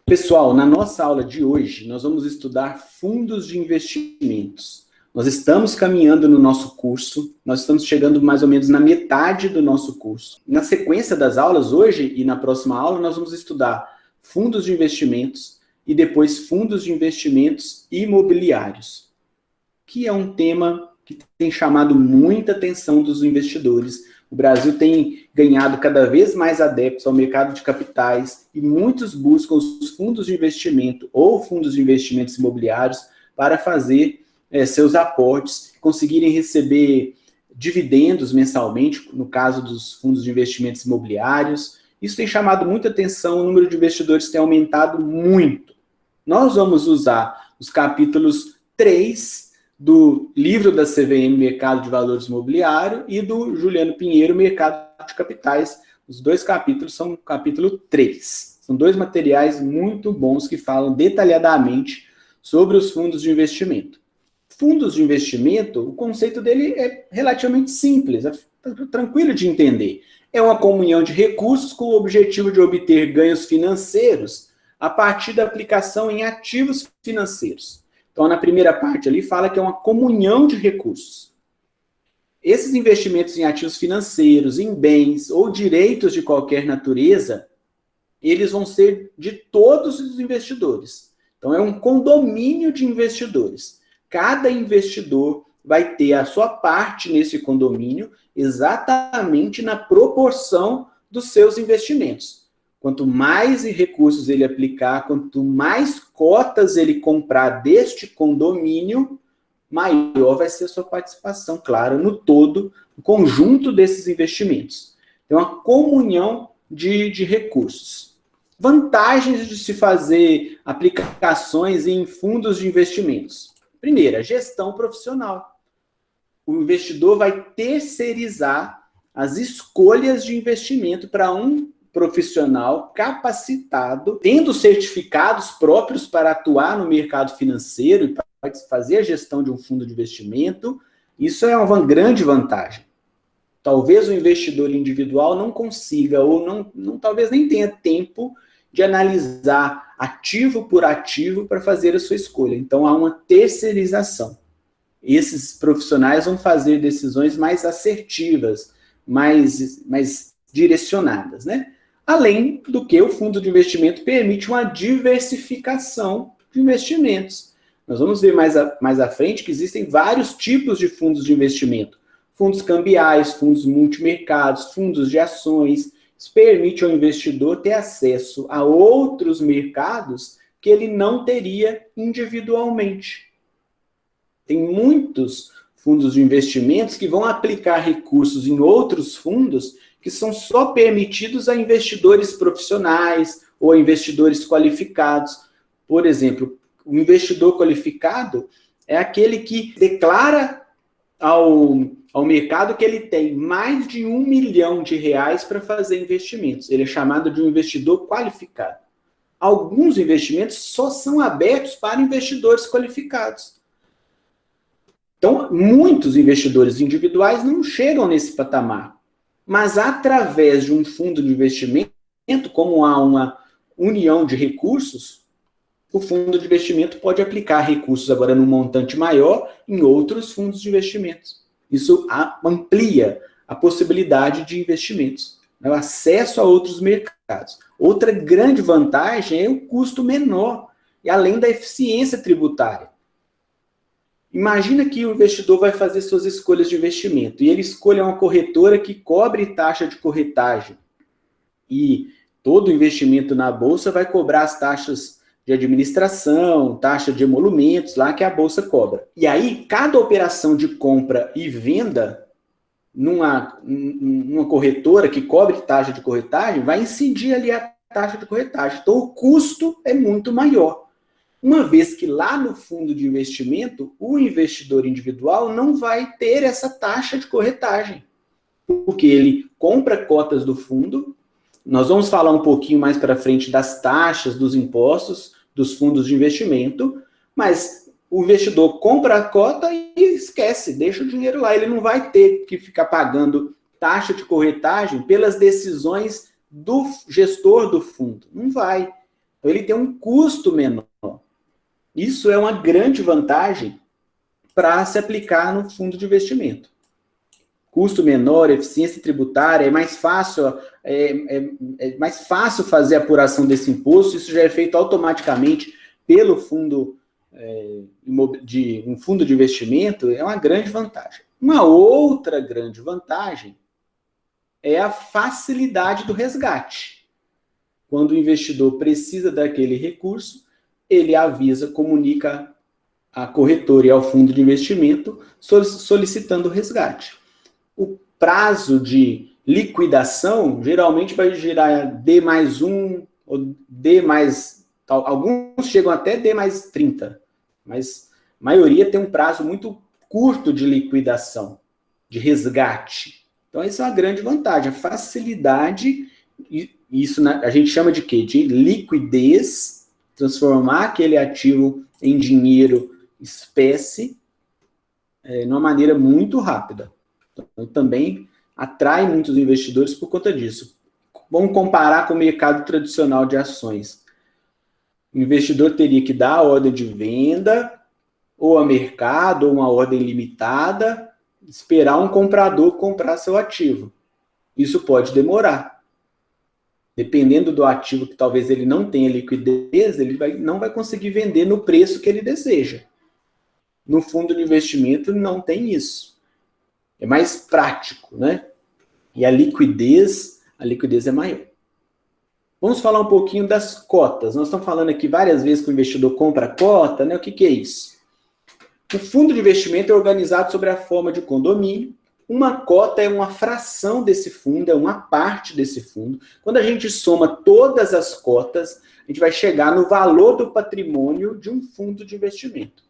Pessoal, na nossa aula de hoje, nós vamos estudar fundos de investimentos. Nós estamos caminhando no nosso curso, nós estamos chegando mais ou menos na metade do nosso curso. Na sequência das aulas, hoje e na próxima aula, nós vamos estudar fundos de investimentos e depois fundos de investimentos imobiliários, que é um tema que tem chamado muita atenção dos investidores. O Brasil tem ganhado cada vez mais adeptos ao mercado de capitais e muitos buscam os fundos de investimento ou fundos de investimentos imobiliários para fazer seus aportes, conseguirem receber dividendos mensalmente, no caso dos fundos de investimentos imobiliários. Isso tem chamado muita atenção, o número de investidores tem aumentado muito. Nós vamos usar os capítulos 3 do livro da CVM, Mercado de Valores Imobiliário, e do Juliano Pinheiro, Mercado de Capitais. Os dois capítulos são o capítulo 3. São dois materiais muito bons que falam detalhadamente sobre os fundos de investimento. Fundos de investimento, o conceito dele é relativamente simples, é tranquilo de entender. É uma comunhão de recursos com o objetivo de obter ganhos financeiros a partir da aplicação em ativos financeiros. Então, na primeira parte ali, fala que é uma comunhão de recursos. Esses investimentos em ativos financeiros, em bens ou direitos de qualquer natureza, eles vão ser de todos os investidores. Então, é um condomínio de investidores. Cada investidor vai ter a sua parte nesse condomínio exatamente na proporção dos seus investimentos. Quanto mais recursos ele aplicar, quanto mais cotas ele comprar deste condomínio, maior vai ser a sua participação, claro, no todo, no conjunto desses investimentos. É uma comunhão de recursos. Vantagens de se fazer aplicações em fundos de investimentos. Primeira, gestão profissional. O investidor vai terceirizar as escolhas de investimento para um profissional capacitado, tendo certificados próprios para atuar no mercado financeiro e para fazer a gestão de um fundo de investimento. Isso é uma grande vantagem. Talvez o investidor individual não consiga ou talvez nem tenha tempo de analisar ativo por ativo para fazer a sua escolha. Então, há uma terceirização. Esses profissionais vão fazer decisões mais assertivas, mais direcionadas, né? Além do que o fundo de investimento permite uma diversificação de investimentos. Nós vamos ver mais à frente que existem vários tipos de fundos de investimento. Fundos cambiais, fundos multimercados, fundos de ações. Isso permite ao investidor ter acesso a outros mercados que ele não teria individualmente. Tem muitos fundos de investimentos que vão aplicar recursos em outros fundos que são só permitidos a investidores profissionais ou a investidores qualificados. Por exemplo, o investidor qualificado é aquele que declara ao mercado que ele tem mais de R$1 milhão para fazer investimentos. Ele é chamado de um investidor qualificado. Alguns investimentos só são abertos para investidores qualificados. Então, muitos investidores individuais não chegam nesse patamar. Mas através de um fundo de investimento, como há uma união de recursos, o fundo de investimento pode aplicar recursos agora num montante maior em outros fundos de investimentos. Isso amplia a possibilidade de investimentos, o acesso a outros mercados. Outra grande vantagem é o custo menor, e além da eficiência tributária. Imagina que o investidor vai fazer suas escolhas de investimento e ele escolhe uma corretora que cobre taxa de corretagem. E todo investimento na bolsa vai cobrar as taxas de administração, taxa de emolumentos, lá que a bolsa cobra. E aí, cada operação de compra e venda numa corretora que cobre taxa de corretagem vai incidir ali a taxa de corretagem. Então, o custo é muito maior. Uma vez que lá no fundo de investimento, o investidor individual não vai ter essa taxa de corretagem, porque ele compra cotas do fundo. Nós vamos falar um pouquinho mais para frente das taxas, dos impostos, dos fundos de investimento, mas o investidor compra a cota e esquece, deixa o dinheiro lá. Ele não vai ter que ficar pagando taxa de corretagem pelas decisões do gestor do fundo. Não vai. Então, ele tem um custo menor. Isso é uma grande vantagem para se aplicar no fundo de investimento. Custo menor, eficiência tributária, é mais fácil fazer a apuração desse imposto, isso já é feito automaticamente pelo fundo um fundo de investimento, é uma grande vantagem. Uma outra grande vantagem é a facilidade do resgate. Quando o investidor precisa daquele recurso, ele avisa, comunica à corretora e ao fundo de investimento solicitando o resgate. O prazo de liquidação geralmente vai girar D+1 ou alguns chegam até D+30, mas a maioria tem um prazo muito curto de liquidação, de resgate. Então, essa é uma grande vantagem, a facilidade, isso a gente chama de quê? De liquidez, transformar aquele ativo em dinheiro espécie, de uma maneira muito rápida. Então, também atrai muitos investidores por conta disso. Vamos comparar com o mercado tradicional de ações. O investidor teria que dar a ordem de venda, ou a mercado, ou uma ordem limitada, esperar um comprador comprar seu ativo. Isso pode demorar. Dependendo do ativo que talvez ele não tenha liquidez, ele não vai conseguir vender no preço que ele deseja. No fundo de investimento não tem isso. É mais prático, né? E a liquidez é maior. Vamos falar um pouquinho das cotas. Nós estamos falando aqui várias vezes que o investidor compra cota, né? O que é isso? O fundo de investimento é organizado sobre a forma de condomínio. Uma cota é uma fração desse fundo, é uma parte desse fundo. Quando a gente soma todas as cotas, a gente vai chegar no valor do patrimônio de um fundo de investimento.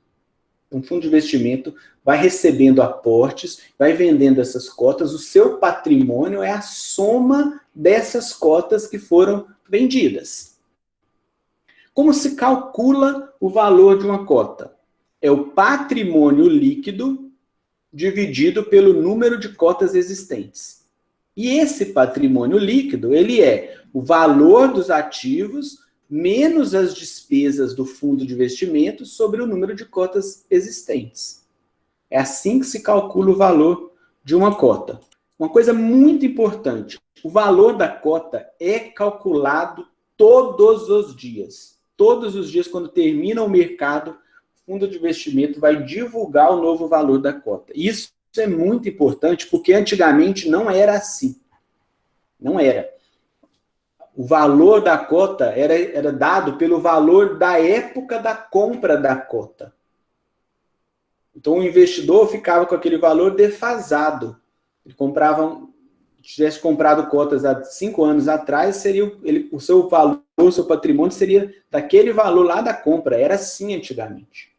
Um fundo de investimento vai recebendo aportes, vai vendendo essas cotas, o seu patrimônio é a soma dessas cotas que foram vendidas. Como se calcula o valor de uma cota? É o patrimônio líquido dividido pelo número de cotas existentes. E esse patrimônio líquido, ele é o valor dos ativos menos as despesas do fundo de investimento sobre o número de cotas existentes. É assim que se calcula o valor de uma cota. Uma coisa muito importante, o valor da cota é calculado todos os dias. Todos os dias, quando termina o mercado, o fundo de investimento vai divulgar o novo valor da cota. Isso é muito importante, porque antigamente não era assim. Não era. O valor da cota era dado pelo valor da época da compra da cota. Então, o investidor ficava com aquele valor defasado. Ele comprava, se tivesse comprado cotas há 5 anos atrás, seria o seu valor, o seu patrimônio seria daquele valor lá da compra. Era assim antigamente.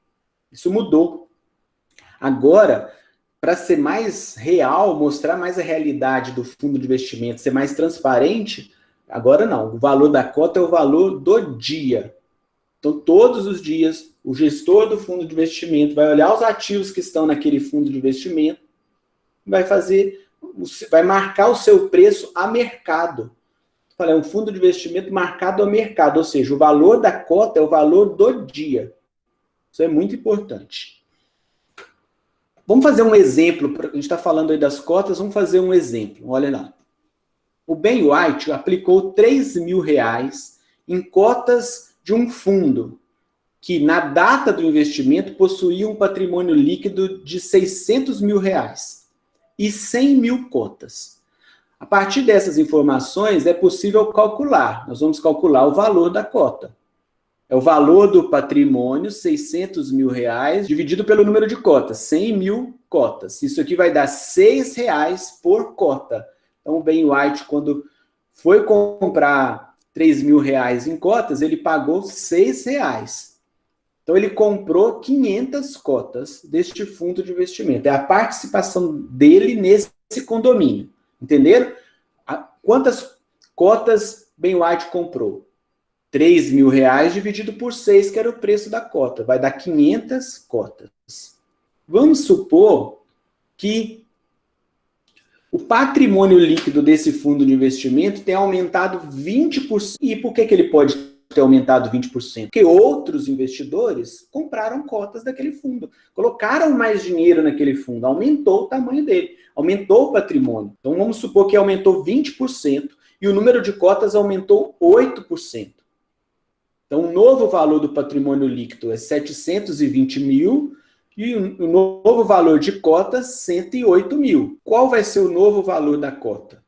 Isso mudou. Agora, para ser mais real, mostrar mais a realidade do fundo de investimento, ser mais transparente, agora não. O valor da cota é o valor do dia. Então, todos os dias, o gestor do fundo de investimento vai olhar os ativos que estão naquele fundo de investimento, vai marcar o seu preço a mercado. É um fundo de investimento marcado a mercado, ou seja, o valor da cota é o valor do dia. Isso é muito importante. Vamos fazer um exemplo, a gente está falando aí das cotas, vamos fazer um exemplo, olha lá. O Ben White aplicou R$3.000 em cotas de um fundo que, na data do investimento, possuía um patrimônio líquido de R$600.000 e 100.000 cotas. A partir dessas informações, é possível calcular. Nós vamos calcular o valor da cota. É o valor do patrimônio, R$600.000, dividido pelo número de cotas, 100.000 cotas. Isso aqui vai dar R$6 por cota. Então, o Ben White, quando foi comprar R$3.000 em cotas, ele pagou R$6. Então, ele comprou 500 cotas deste fundo de investimento. É a participação dele nesse condomínio. Entenderam? Quantas cotas Ben White comprou? R$3.000 dividido por 6, que era o preço da cota. Vai dar 500 cotas. Vamos supor que o patrimônio líquido desse fundo de investimento tem aumentado 20%. E por que ele pode ter aumentado 20%? Porque outros investidores compraram cotas daquele fundo, colocaram mais dinheiro naquele fundo, aumentou o tamanho dele, aumentou o patrimônio. Então vamos supor que aumentou 20% e o número de cotas aumentou 8%. Então o novo valor do patrimônio líquido é 720 mil e o novo valor de cotas 108 mil. Qual vai ser o novo valor da cota?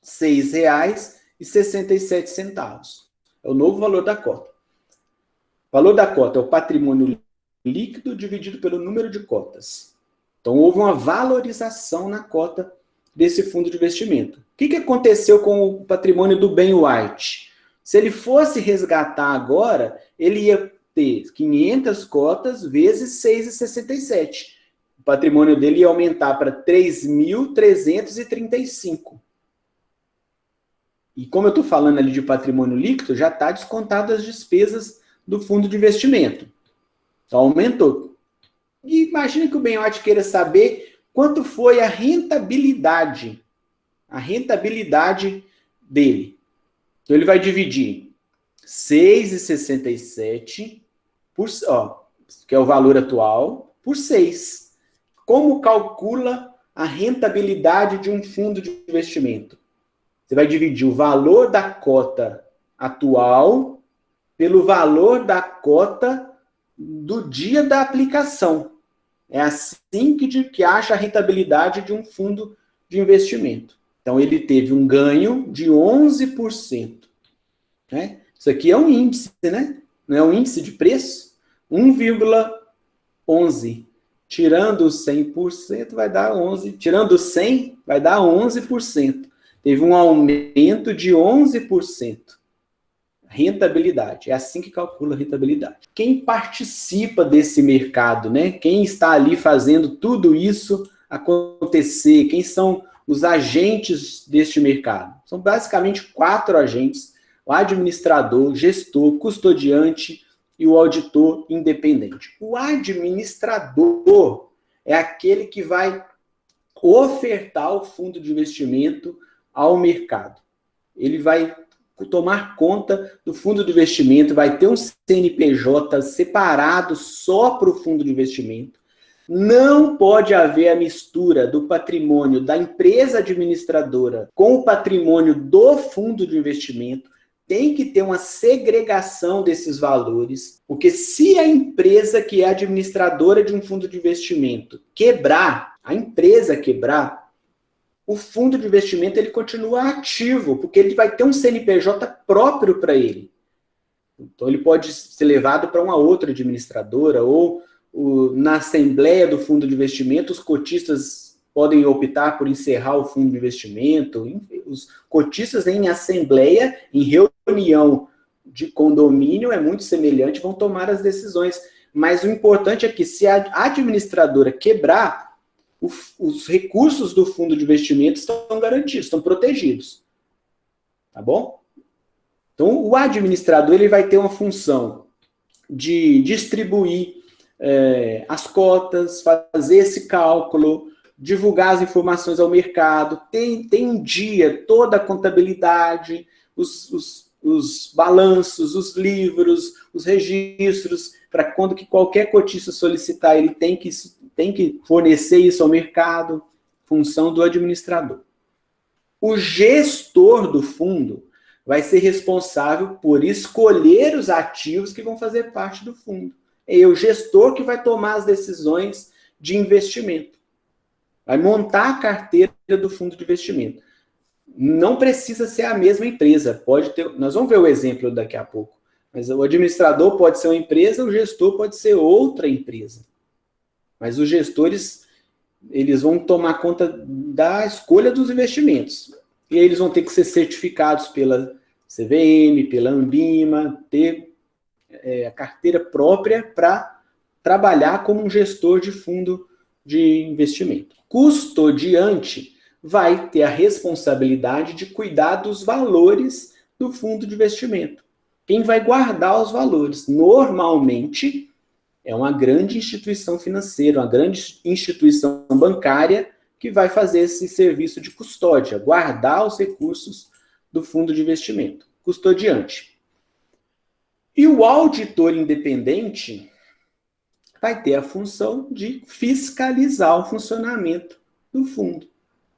R$ 6,67. É o novo valor da cota. O valor da cota é o patrimônio líquido dividido pelo número de cotas. Então, houve uma valorização na cota desse fundo de investimento. O que aconteceu com o patrimônio do Ben White? Se ele fosse resgatar agora, ele ia ter 500 cotas vezes 6,67. O patrimônio dele ia aumentar para 3.335. E como eu estou falando ali de patrimônio líquido, já está descontado as despesas do fundo de investimento. Então, aumentou. E imagina que o Ben White queira saber quanto foi a rentabilidade dele. Então, ele vai dividir 6,67, que é o valor atual, por 6. Como calcula a rentabilidade de um fundo de investimento? Você vai dividir o valor da cota atual pelo valor da cota do dia da aplicação. É assim que acha a rentabilidade de um fundo de investimento. Então, ele teve um ganho de 11%. Né? Isso aqui é um índice, né? Não é um índice de preço? 1,11. Tirando 100% vai dar 11. Tirando 100 vai dar 11%. Teve um aumento de 11%. Rentabilidade. É assim que calcula a rentabilidade. Quem participa desse mercado, né? Quem está ali fazendo tudo isso acontecer? Quem são os agentes deste mercado? São basicamente 4 agentes: o administrador, o gestor, custodiante e o auditor independente. O administrador é aquele que vai ofertar o fundo de investimento ao mercado. Ele vai tomar conta do fundo de investimento, vai ter um CNPJ separado só para o fundo de investimento. Não pode haver a mistura do patrimônio da empresa administradora com o patrimônio do fundo de investimento. Tem que ter uma segregação desses valores, porque se a empresa que é administradora de um fundo de investimento quebrar, a empresa quebrar, o fundo de investimento ele continua ativo, porque ele vai ter um CNPJ próprio para ele. Então, ele pode ser levado para uma outra administradora, ou na assembleia do fundo de investimento, os cotistas podem optar por encerrar o fundo de investimento. Os cotistas em assembleia, em reunião de condomínio, é muito semelhante, vão tomar as decisões. Mas o importante é que, se a administradora quebrar, os recursos do fundo de investimento estão garantidos, estão protegidos. Tá bom? Então, o administrador ele vai ter uma função de distribuir as cotas, fazer esse cálculo, divulgar as informações ao mercado, tem um dia, toda a contabilidade, os balanços, os livros, os registros, para quando que qualquer cotista solicitar, ele tem que fornecer isso ao mercado, função do administrador. O gestor do fundo vai ser responsável por escolher os ativos que vão fazer parte do fundo. É o gestor que vai tomar as decisões de investimento. Vai montar a carteira do fundo de investimento. Não precisa ser a mesma empresa. Pode ter, nós vamos ver o exemplo daqui a pouco. Mas o administrador pode ser uma empresa, o gestor pode ser outra empresa. Mas os gestores, eles vão tomar conta da escolha dos investimentos. E eles vão ter que ser certificados pela CVM, pela Anbima, ter a carteira própria para trabalhar como um gestor de fundo de investimento. Custodiante vai ter a responsabilidade de cuidar dos valores do fundo de investimento. Quem vai guardar os valores? Normalmente, é uma grande instituição financeira, uma grande instituição bancária que vai fazer esse serviço de custódia, guardar os recursos do fundo de investimento. Custodiante. o auditor independente vai ter a função de fiscalizar o funcionamento do fundo.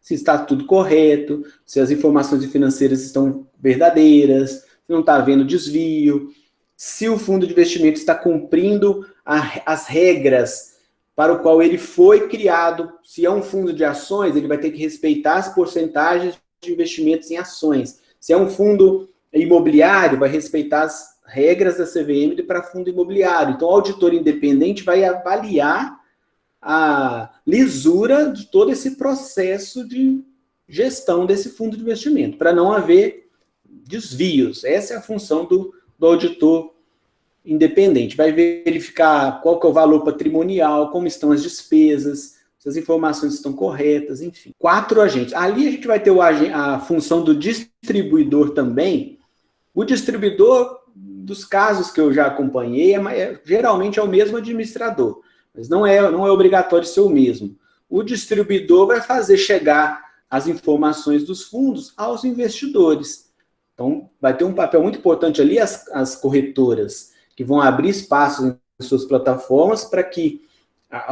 Se está tudo correto, se as informações financeiras estão verdadeiras, se não está havendo desvio, se o fundo de investimento está cumprindo as regras para o qual ele foi criado. Se é um fundo de ações, ele vai ter que respeitar as porcentagens de investimentos em ações. Se é um fundo imobiliário, vai respeitar as regras da CVM para fundo imobiliário. Então, o auditor independente vai avaliar a lisura de todo esse processo de gestão desse fundo de investimento, para não haver desvios. Essa é a função do auditor independente. Vai verificar qual que é o valor patrimonial, como estão as despesas, se as informações estão corretas, enfim. 4 agentes. Ali a gente vai ter a função do distribuidor também. O distribuidor, dos casos que eu já acompanhei, geralmente é o mesmo administrador, mas não é obrigatório ser o mesmo. O distribuidor vai fazer chegar as informações dos fundos aos investidores. Então, vai ter um papel muito importante ali as corretoras, que vão abrir espaços em suas plataformas para que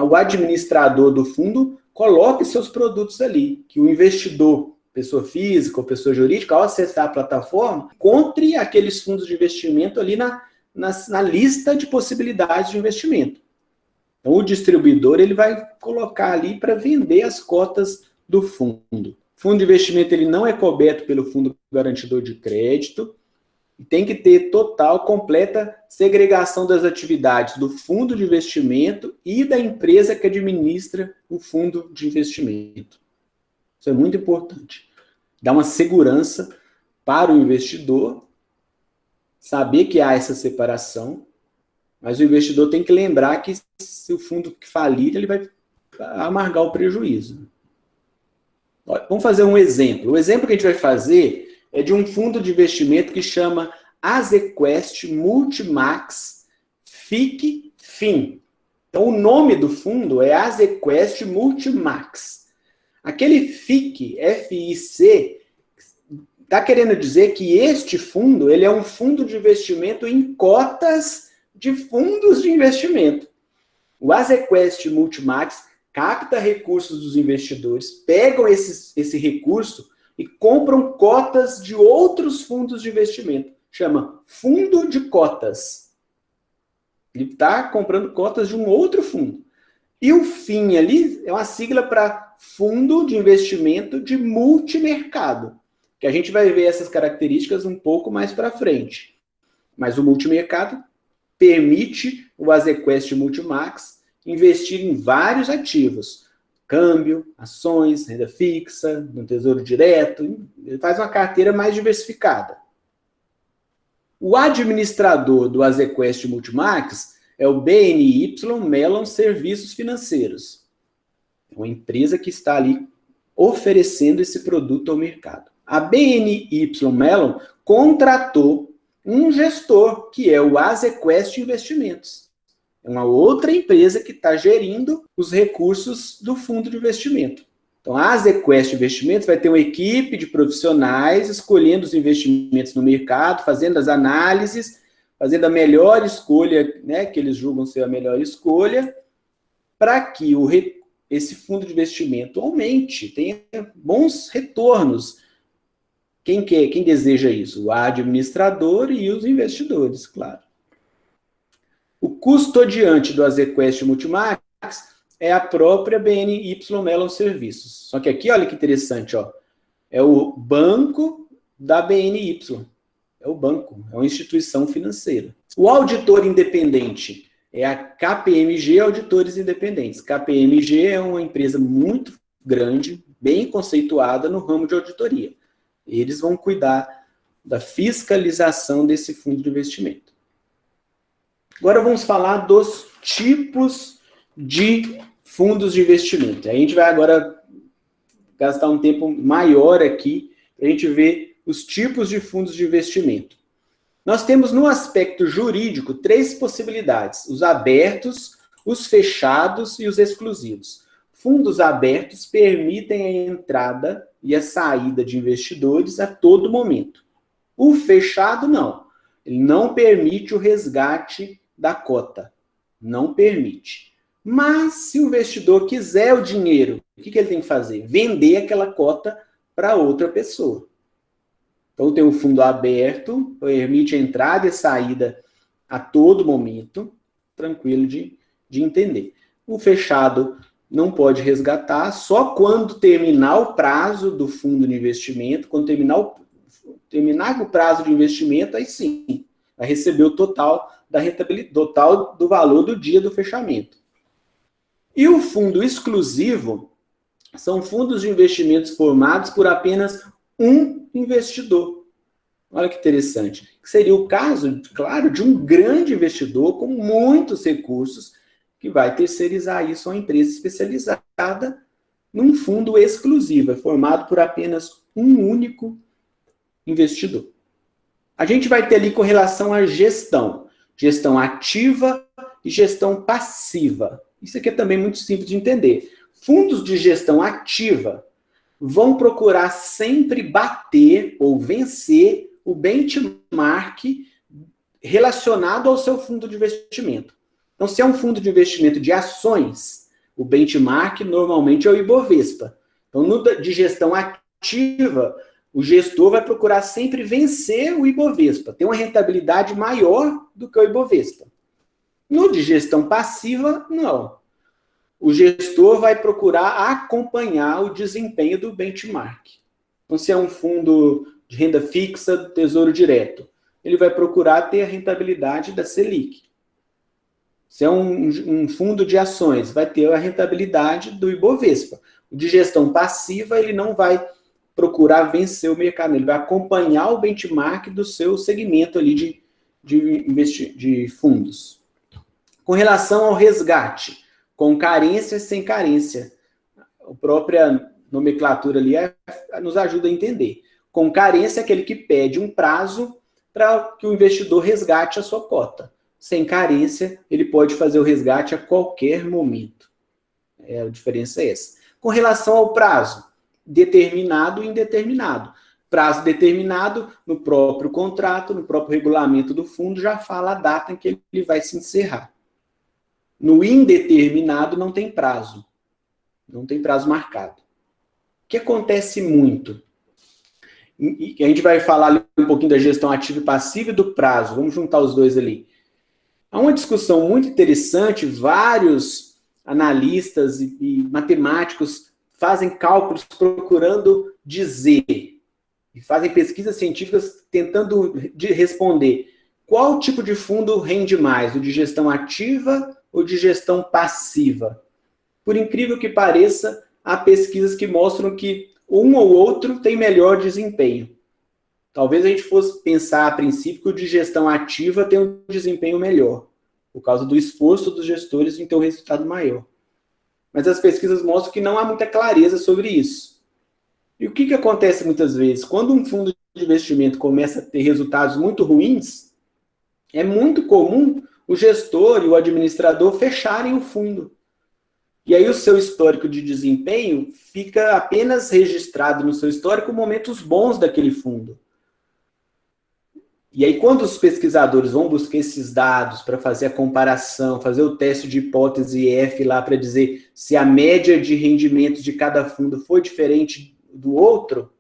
o administrador do fundo coloque seus produtos ali, que o investidor, pessoa física ou pessoa jurídica, ao acessar a plataforma, encontre aqueles fundos de investimento ali na lista de possibilidades de investimento. Então, o distribuidor ele vai colocar ali para vender as cotas do fundo. O fundo de investimento ele não é coberto pelo fundo garantidor de crédito, e tem que ter total, completa segregação das atividades do fundo de investimento e da empresa que administra o fundo de investimento. Isso é muito importante. Dá uma segurança para o investidor saber que há essa separação, mas o investidor tem que lembrar que se o fundo falir, ele vai amargar o prejuízo. Olha, vamos fazer um exemplo. O exemplo que a gente vai fazer é de um fundo de investimento que chama Azequest Multimax FIC-FIM. Então, o nome do fundo é Azequest Multimax. Aquele FIC, F-I-C, está querendo dizer que este fundo ele é um fundo de investimento em cotas de fundos de investimento. O Azequest Multimax capta recursos dos investidores, pegam esse recurso e compram cotas de outros fundos de investimento. Chama fundo de cotas. Ele está comprando cotas de um outro fundo. E o FIM ali é uma sigla para Fundo de Investimento de Multimercado, que a gente vai ver essas características um pouco mais para frente. Mas o multimercado permite o Azequest Multimax investir em vários ativos. Câmbio, ações, renda fixa, no tesouro direto. Ele faz uma carteira mais diversificada. O administrador do Azequest Multimax é o BNY Mellon Serviços Financeiros. É uma empresa que está ali oferecendo esse produto ao mercado. A BNY Mellon contratou um gestor, que é o Azequest Investimentos. É uma outra empresa que está gerindo os recursos do fundo de investimento. Então, a Azequest Investimentos vai ter uma equipe de profissionais escolhendo os investimentos no mercado, fazendo as análises, fazendo a melhor escolha, né, que eles julgam ser a melhor escolha, para que esse fundo de investimento aumente, tenha bons retornos. Quem deseja isso? O administrador e os investidores, claro. O custodiante do Azequest Multimax é a própria BNY Mellon Serviços. Só que aqui, olha que interessante, ó, é o banco da BNY. É o banco, é uma instituição financeira. O auditor independente é a KPMG Auditores Independentes. KPMG é uma empresa muito grande, bem conceituada no ramo de auditoria. Eles vão cuidar da fiscalização desse fundo de investimento. Agora vamos falar dos tipos de fundos de investimento. A gente vai agora gastar um tempo maior aqui para a gente ver os tipos de fundos de investimento. Nós temos no aspecto jurídico 3 possibilidades: os abertos, os fechados e os exclusivos. Fundos abertos permitem a entrada e a saída de investidores a todo momento. O fechado, não. Ele não permite o resgate da cota. Não permite. Mas, se o investidor quiser o dinheiro, o que ele tem que fazer? Vender aquela cota para outra pessoa. Então, tem um fundo aberto, permite entrada e saída a todo momento, tranquilo de entender. O fechado não pode resgatar, só quando terminar o prazo do fundo de investimento, quando terminar o prazo de investimento, aí sim, vai receber o total da rentabilidade, total do valor do dia do fechamento. E o fundo exclusivo são fundos de investimentos formados por apenas um investidor. Olha que interessante. Seria o caso, claro, de um grande investidor com muitos recursos que vai terceirizar isso a uma empresa especializada num fundo exclusivo, formado por apenas um único investidor. A gente vai ter ali com relação à gestão ativa e gestão passiva. Isso aqui é também muito simples de entender. Fundos de gestão ativa vão procurar sempre bater ou vencer o benchmark relacionado ao seu fundo de investimento. Então, se é um fundo de investimento de ações, o benchmark normalmente é o Ibovespa. Então, no de gestão ativa, o gestor vai procurar sempre vencer o Ibovespa, ter uma rentabilidade maior do que o Ibovespa. No de gestão passiva, não. O gestor vai procurar acompanhar o desempenho do benchmark. Então, se é um fundo de renda fixa do Tesouro Direto, ele vai procurar ter a rentabilidade da Selic. Se é um fundo de ações, vai ter a rentabilidade do Ibovespa. O de gestão passiva, ele não vai procurar vencer o mercado, ele vai acompanhar o benchmark do seu segmento ali de fundos. Com relação ao resgate, com carência, sem carência, a própria nomenclatura ali nos ajuda a entender. Com carência é aquele que pede um prazo para que o investidor resgate a sua cota. Sem carência, ele pode fazer o resgate a qualquer momento. A diferença é essa. Com relação ao prazo, determinado e indeterminado. Prazo determinado, no próprio contrato, no próprio regulamento do fundo, já fala a data em que ele vai se encerrar. No indeterminado, não tem prazo. Não tem prazo marcado. O que acontece muito? E a gente vai falar um pouquinho da gestão ativa e passiva e do prazo. Vamos juntar os dois ali. Há uma discussão muito interessante, vários analistas e matemáticos fazem cálculos procurando dizer, e fazem pesquisas científicas tentando responder qual tipo de fundo rende mais, o de gestão ativa ou de gestão passiva. Por incrível que pareça, há pesquisas que mostram que um ou outro tem melhor desempenho. Talvez a gente fosse pensar a princípio que o de gestão ativa tem um desempenho melhor, por causa do esforço dos gestores em ter um resultado maior. Mas as pesquisas mostram que não há muita clareza sobre isso. E o que acontece muitas vezes? Quando um fundo de investimento começa a ter resultados muito ruins, é muito comum o gestor e o administrador fecharem o fundo. E aí o seu histórico de desempenho fica apenas registrado no seu histórico momentos bons daquele fundo. E aí quando os pesquisadores vão buscar esses dados para fazer a comparação, fazer o teste de hipótese F lá para dizer se a média de rendimentos de cada fundo foi diferente do outro,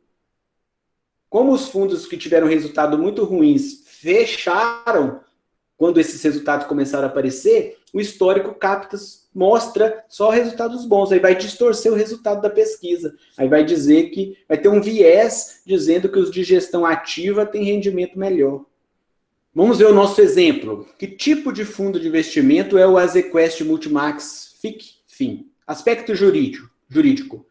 como os fundos que tiveram resultado muito ruins fecharam quando esses resultados começaram a aparecer, o histórico mostra só resultados bons, aí vai distorcer o resultado da pesquisa, aí vai dizer que vai ter um viés dizendo que os de gestão ativa têm rendimento melhor. Vamos ver o nosso exemplo. Que tipo de fundo de investimento é o Azequest Multimax FIC-FIM? Aspecto jurídico.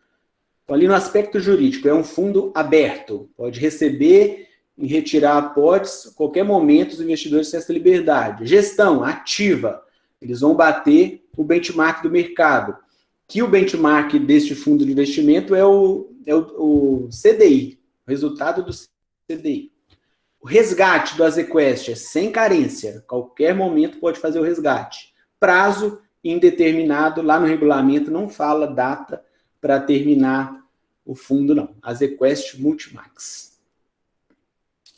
Então, ali no aspecto jurídico, é um fundo aberto, pode receber e retirar aportes a qualquer momento, os investidores têm essa liberdade. Gestão ativa, eles vão bater o benchmark do mercado, que o benchmark deste fundo de investimento é o CDI, o resultado do CDI. O resgate do Azequest é sem carência, qualquer momento pode fazer o resgate. Prazo indeterminado, lá no regulamento não fala data para terminar o fundo, não. Azequest Multimax.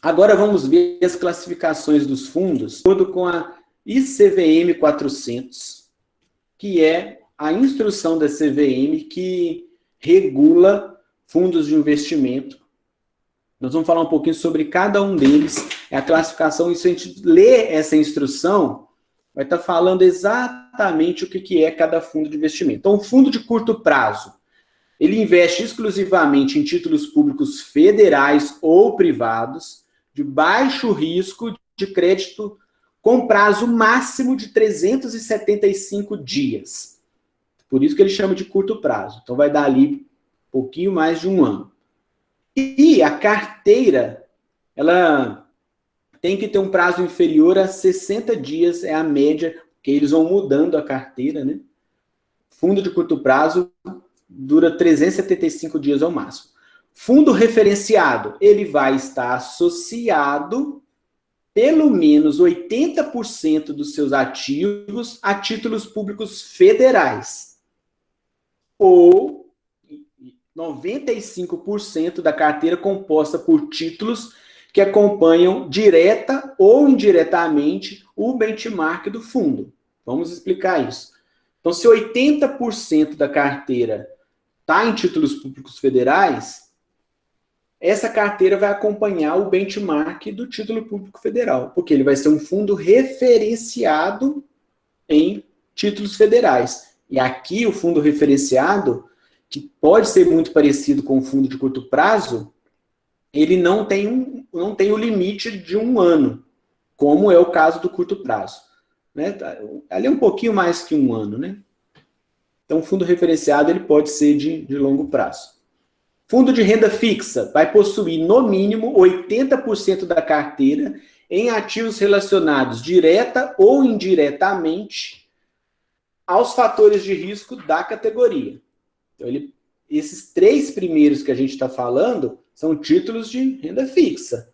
Agora vamos ver as classificações dos fundos, de acordo com a ICVM 400, que é a instrução da CVM que regula fundos de investimento. Nós vamos falar um pouquinho sobre cada um deles, é a classificação, e se a gente ler essa instrução, vai estar falando exatamente o que é cada fundo de investimento. Então, o fundo de curto prazo, ele investe exclusivamente em títulos públicos federais ou privados, de baixo risco de crédito, com prazo máximo de 375 dias. Por isso que ele chama de curto prazo. Então, vai dar ali um pouquinho mais de um ano. E a carteira, ela tem que ter um prazo inferior a 60 dias, é a média, porque eles vão mudando a carteira, né? Fundo de curto prazo dura 375 dias ao máximo. Fundo referenciado, ele vai estar associado pelo menos 80% dos seus ativos a títulos públicos federais. Ou 95% da carteira composta por títulos que acompanham direta ou indiretamente o benchmark do fundo. Vamos explicar isso. Então, se 80% da carteira está em títulos públicos federais, essa carteira vai acompanhar o benchmark do título público federal, porque ele vai ser um fundo referenciado em títulos federais. E aqui o fundo referenciado, que pode ser muito parecido com o fundo de curto prazo, ele não tem o limite de um ano, como é o caso do curto prazo. Né? Ali é um pouquinho mais que um ano, né? Então, o fundo referenciado ele pode ser de longo prazo. Fundo de renda fixa vai possuir, no mínimo, 80% da carteira em ativos relacionados direta ou indiretamente aos fatores de risco da categoria. Então, esses três primeiros que a gente está falando são títulos de renda fixa.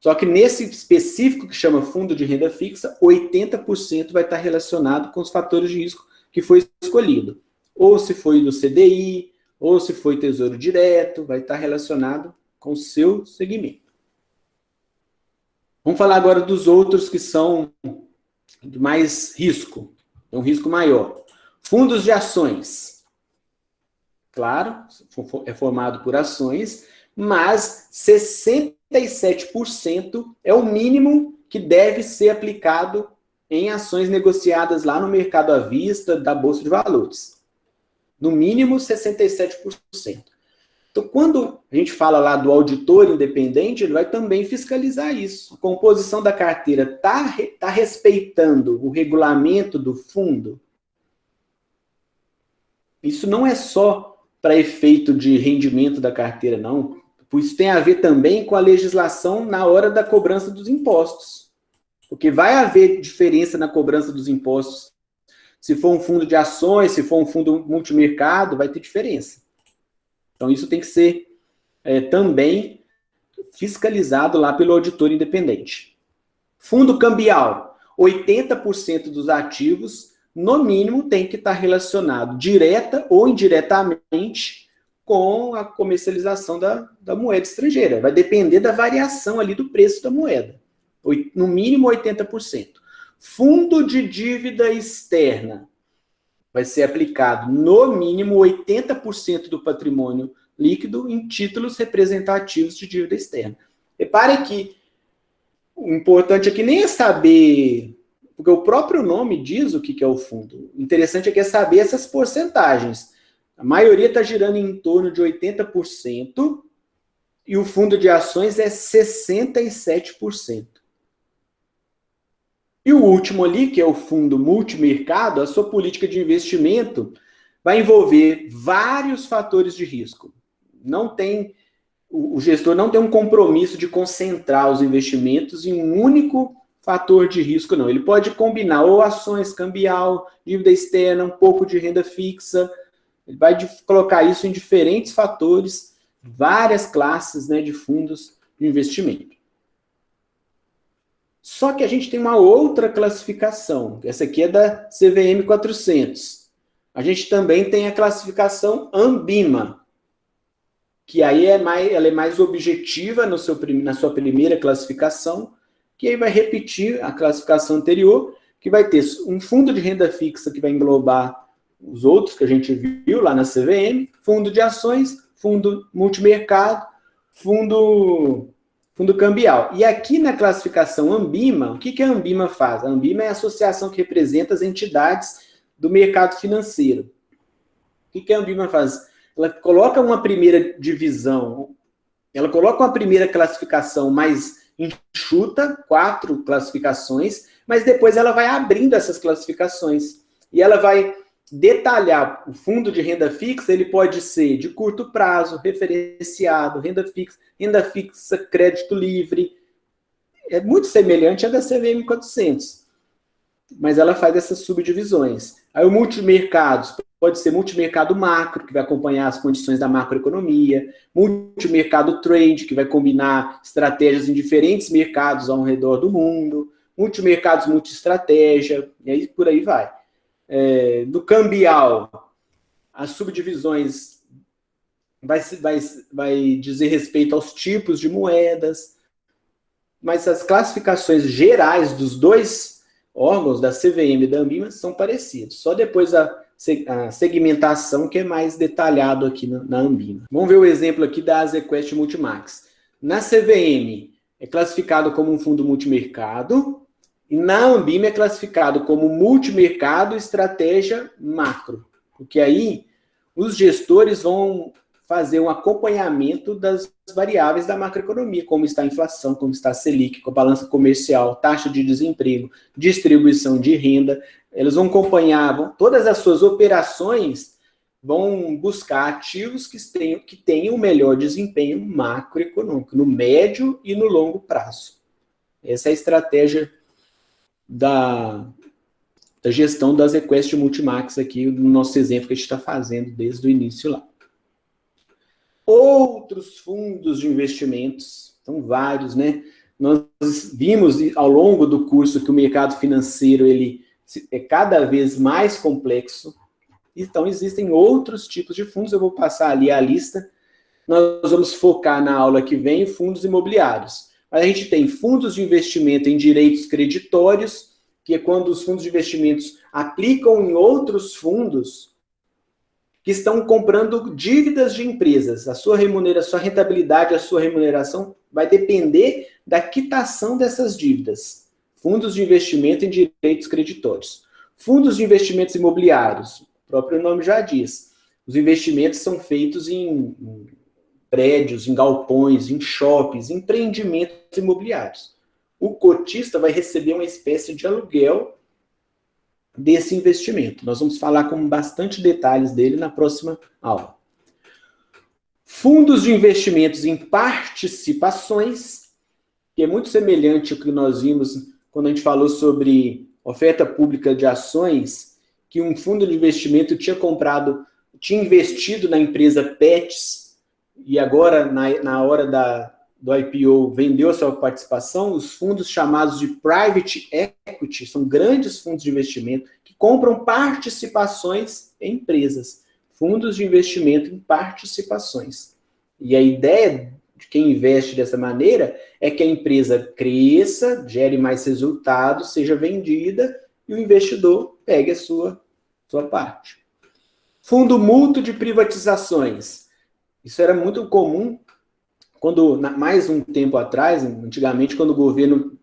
Só que nesse específico que chama fundo de renda fixa, 80% vai estar relacionado com os fatores de risco que foi escolhido. Ou se foi do CDI, ou se foi Tesouro Direto, vai estar relacionado com o seu segmento. Vamos falar agora dos outros que são de mais risco, um risco maior. Fundos de ações. Claro, é formado por ações, mas 67% é o mínimo que deve ser aplicado em ações negociadas lá no mercado à vista da Bolsa de Valores. No mínimo 67%. Então, quando a gente fala lá do auditor independente, ele vai também fiscalizar isso. A composição da carteira está respeitando o regulamento do fundo? Isso não é só para efeito de rendimento da carteira, não. Isso tem a ver também com a legislação na hora da cobrança dos impostos. Porque vai haver diferença na cobrança dos impostos. Se for um fundo de ações, se for um fundo multimercado, vai ter diferença. Então, isso tem que ser também fiscalizado lá pelo auditor independente. Fundo cambial. 80% dos ativos, no mínimo, tem que estar relacionado direta ou indiretamente com a comercialização da moeda estrangeira. Vai depender da variação ali do preço da moeda. No mínimo 80%. Fundo de dívida externa. Vai ser aplicado, no mínimo, 80% do patrimônio líquido em títulos representativos de dívida externa. Repare que o importante aqui nem é saber, porque o próprio nome diz o que é o fundo. O interessante aqui é saber essas porcentagens. A maioria está girando em torno de 80% e o fundo de ações é 67%. E o último ali, que é o fundo multimercado, a sua política de investimento vai envolver vários fatores de risco. O gestor não tem um compromisso de concentrar os investimentos em um único fator de risco, não. Ele pode combinar ou ações, cambial, dívida externa, um pouco de renda fixa. Ele vai colocar isso em diferentes fatores, várias classes, né, de fundos de investimento. Só que a gente tem uma outra classificação. Essa aqui é da CVM 400. A gente também tem a classificação ANBIMA, que aí ela é mais objetiva na sua primeira classificação, que aí vai repetir a classificação anterior, que vai ter um fundo de renda fixa que vai englobar os outros que a gente viu lá na CVM, fundo de ações, fundo multimercado, fundo cambial. E aqui na classificação Ambima, o que a Ambima faz? A Ambima é a associação que representa as entidades do mercado financeiro. O que a Ambima faz? Ela coloca uma primeira divisão, ela coloca uma primeira classificação mais enxuta, 4 classificações, mas depois ela vai abrindo essas classificações. E ela vai detalhar o fundo de renda fixa, ele pode ser de curto prazo, referenciado, renda fixa, crédito livre. É muito semelhante à da CVM 400, mas ela faz essas subdivisões. Aí o multimercados pode ser multimercado macro, que vai acompanhar as condições da macroeconomia, multimercado trade, que vai combinar estratégias em diferentes mercados ao redor do mundo, multimercados multiestratégia, e aí por aí vai. Do cambial, as subdivisões vai dizer respeito aos tipos de moedas, mas as classificações gerais dos dois órgãos, da CVM e da Ambima, são parecidos. Só depois a segmentação que é mais detalhado aqui na Ambima. Vamos ver o exemplo aqui da Azequest Multimax. Na CVM é classificado como um fundo multimercado e na Ambima é classificado como multimercado estratégia macro. Porque aí os gestores vão fazer um acompanhamento das variáveis da macroeconomia, como está a inflação, como está a Selic, com a balança comercial, taxa de desemprego, distribuição de renda. Eles vão acompanhar todas as suas operações, vão buscar ativos que tenham o melhor desempenho macroeconômico, no médio e no longo prazo. Essa é a estratégia da gestão das Azequest Multimax aqui, no nosso exemplo que a gente está fazendo desde o início lá. Outros fundos de investimentos, são vários, né? Nós vimos ao longo do curso que o mercado financeiro ele é cada vez mais complexo, então existem outros tipos de fundos, eu vou passar ali a lista, nós vamos focar na aula que vem em fundos imobiliários. Mas a gente tem fundos de investimento em direitos creditórios, que é quando os fundos de investimentos aplicam em outros fundos que estão comprando dívidas de empresas. A sua remuneração, a rentabilidade, a sua remuneração vai depender da quitação dessas dívidas. Fundos de investimento em direitos creditórios. Fundos de investimentos imobiliários, o próprio nome já diz. Os investimentos são feitos em prédios, em galpões, em shoppings, empreendimentos imobiliários. O cotista vai receber uma espécie de aluguel desse investimento. Nós vamos falar com bastante detalhes dele na próxima aula. Fundos de investimentos em participações, que é muito semelhante ao que nós vimos quando a gente falou sobre oferta pública de ações, que um fundo de investimento tinha investido na empresa Pets, e agora, na hora do IPO, vendeu a sua participação. Os fundos chamados de Private Equity são grandes fundos de investimento que compram participações em empresas. Fundos de investimento em participações. E a ideia de quem investe dessa maneira é que a empresa cresça, gere mais resultados, seja vendida e o investidor pegue a sua parte. Fundo mútuo de privatizações. Isso era muito comum mais um tempo atrás, antigamente, quando o governo